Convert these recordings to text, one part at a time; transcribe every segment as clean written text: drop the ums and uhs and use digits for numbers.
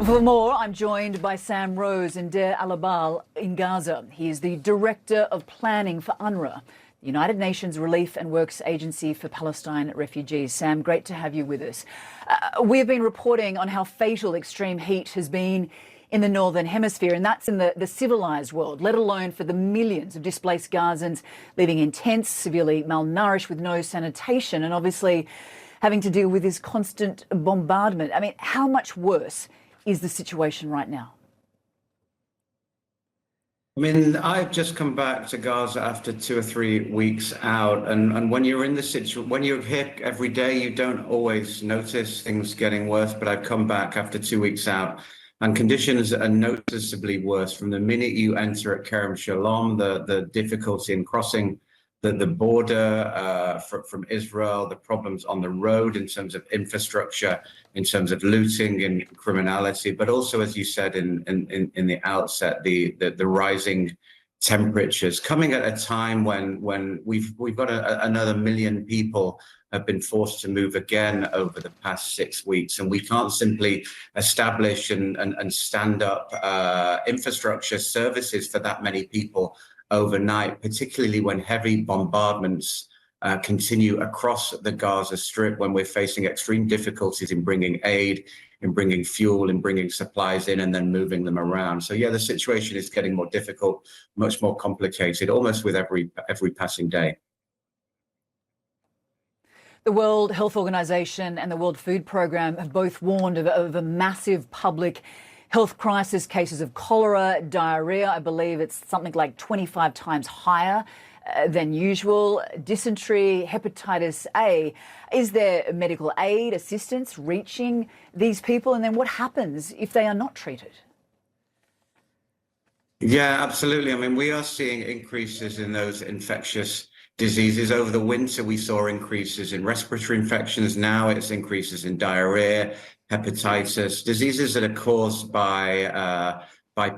For more, I'm joined by Sam Rose in Deir al-Balah in Gaza. He is the Director of Planning for UNRWA, the United Nations Relief and Works Agency for Palestine refugees. Sam, great to have you with us. We've been reporting on how fatal extreme heat has been in the Northern Hemisphere, and that's in the civilised world, let alone for the millions of displaced Gazans living in tents, severely malnourished with no sanitation, and obviously having to deal with this constant bombardment. I mean, how much worse is the situation right now? I mean, I've just come back to Gaza after 2 or 3 weeks out, and when you're in the situation, when you're here every day, you don't always notice things getting worse. But I've come back after 2 weeks out, and conditions are noticeably worse from the minute you enter at Kerem Shalom. The difficulty in crossing the border from Israel, the problems on the road in terms of infrastructure, in terms of looting and criminality, but also, as you said in the outset, the rising temperatures coming at a time when we've got another million people have been forced to move again over the past 6 weeks, and we can't simply establish and stand up infrastructure services for that many people overnight, particularly when heavy bombardments continue across the Gaza Strip, when we're facing extreme difficulties in bringing aid, in bringing fuel, in bringing supplies in and then moving them around. So yeah, the situation is getting more difficult, much more complicated, almost with every passing day. The World Health Organization and the World Food Programme have both warned of a massive public health crisis, cases of cholera, diarrhea. I believe it's something like 25 times higher than usual. Dysentery, hepatitis A. Is there medical aid, assistance reaching these people? And then what happens if they are not treated? Yeah, absolutely. I mean, we are seeing increases in those infectious diseases. Over the winter, we saw increases in respiratory infections. Now it's increases in diarrhea, hepatitis, diseases that are caused by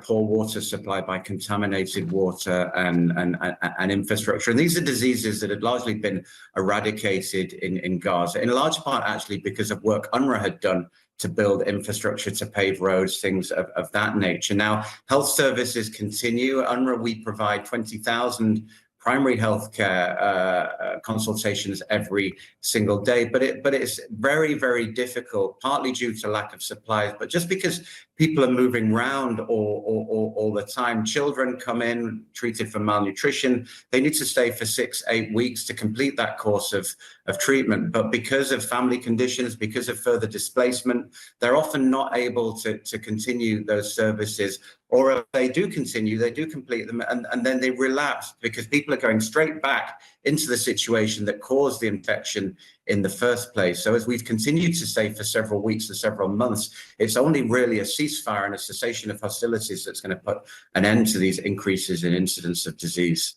poor water supply, by contaminated water and infrastructure. And these are diseases that had largely been eradicated in Gaza, in large part actually because of work UNRWA had done to build infrastructure, to pave roads, things of that nature. Now, health services continue. UNRWA, we provide 20,000 primary healthcare consultations every single day, but it's very, very difficult, partly due to lack of supplies, but just because people are moving around all the time. Children come in treated for malnutrition. They need to stay for 6-8 weeks to complete that course of treatment. But because of family conditions, because of further displacement, they're often not able to continue those services. Or if they do continue, they do complete them, and then they relapse because people are going straight back into the situation that caused the infection in the first place. So as we've continued to say for several weeks or several months, it's only really a ceasefire and a cessation of hostilities that's going to put an end to these increases in incidence of disease.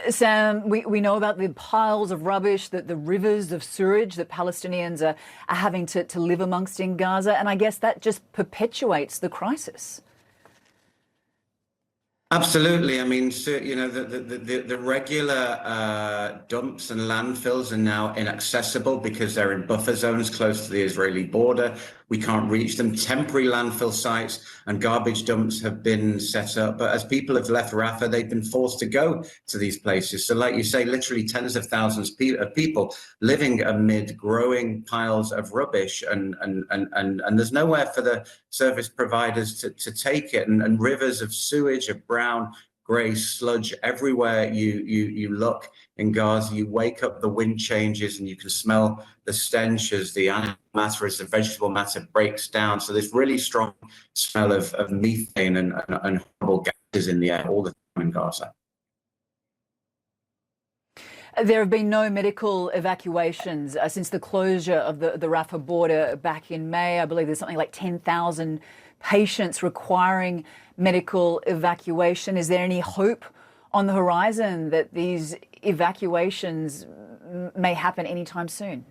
Sam, we know about the piles of rubbish, the rivers of sewage that Palestinians are having to live amongst in Gaza, and I guess that just perpetuates the crisis. Absolutely. I mean, so, you know, the regular dumps and landfills are now inaccessible because they're in buffer zones close to the Israeli border. We can't reach them. Temporary landfill sites and garbage dumps have been set up. But as people have left Rafah, they've been forced to go to these places. So like you say, literally tens of thousands of people living amid growing piles of rubbish. And there's nowhere for the service providers to take it. And rivers of sewage, of brown, grey sludge everywhere you look in Gaza. You wake up, the wind changes, and you can smell the stench as the animal matter, as the vegetable matter breaks down. So there's really strong smell of methane and horrible gases in the air all the time in Gaza. There have been no medical evacuations since the closure of the Rafah border back in May. I believe there's something like 10,000 patients requiring medical evacuation. Is there any hope on the horizon that these evacuations may happen anytime soon?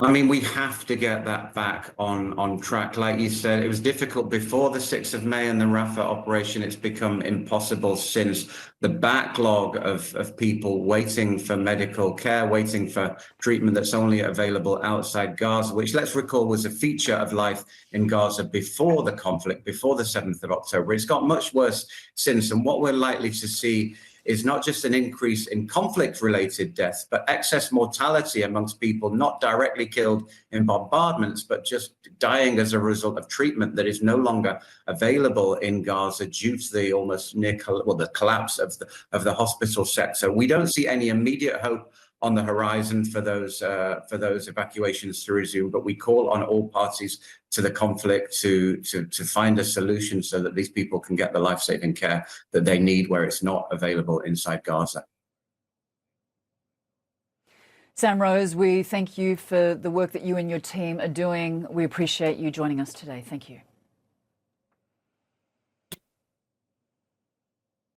I mean, we have to get that back on track. Like you said, it was difficult before the 6th of May and the Rafah operation. It's become impossible since. The backlog of people waiting for medical care, waiting for treatment that's only available outside Gaza, which, let's recall, was a feature of life in Gaza before the conflict, before the 7th of October. It's got much worse since. And what we're likely to see is not just an increase in conflict-related deaths, but excess mortality amongst people not directly killed in bombardments, but just dying as a result of treatment that is no longer available in Gaza due to the almost the collapse of the hospital sector. We don't see any immediate hope on the horizon for those evacuations to resume, but we call on all parties to the conflict to find a solution so that these people can get the life-saving care that they need where it's not available inside Gaza. Sam Rose, we thank you for the work that you and your team are doing. We appreciate you joining us today. Thank you.